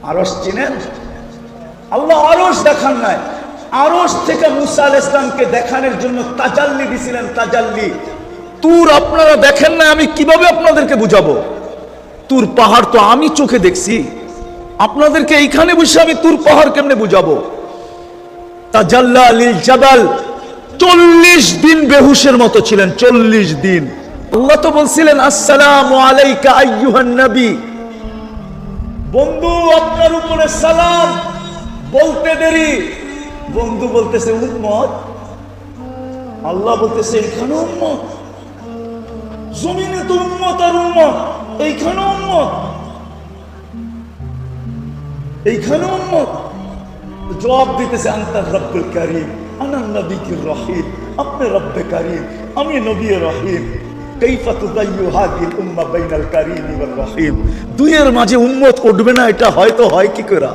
আরশ চিনেন? আল্লাহ আরশ দেখান নাই, আরশ থেকে মুসা আলাইহিস সালামকে দেখানোর জন্য তাজাল্লি দিছিলেন। তাজাল্লি তুর আপনারা দেখেন না, আমি কিভাবে আপনাদেরকে বুঝাবো? তুর পাহাড় তো আমি চোখে দেখছি, আপনাদেরকে এইখানে বসে আমি তুর পাহাড় কেমনে বুঝাবো? তাজাল্লা লিল জাবাল, 40 দিন বেহুশের মতো ছিলেন, 40 দিন। আল্লাহ তো বলছিলেন আসসালামু আলাইকা আইয়ুহান নবী, বন্ধু আপনার উপরে সালাম। বলতে দেরি, বন্ধু বলতেছে উম্মত, আল্লাহ বলতেছে এইখানে উম্মত, জমিনে তো উম্মত আর উম্মত, এইখানে উম্মত, এইখানে উম্মত। জবাব দিতেছে আনতা রব্বুল কারীম আনা নবিয়্যুর রহিম, আপনি রব্বে কারীম, আমি নবী রহিম। কাইফা তুদাইয়ু হাযিল উম্মাহ বাইনাল কারীম ওয়ার রহিম। দুইয়ের মাঝে উম্মত উঠবে না, এটা হয়তো হয় কি করে?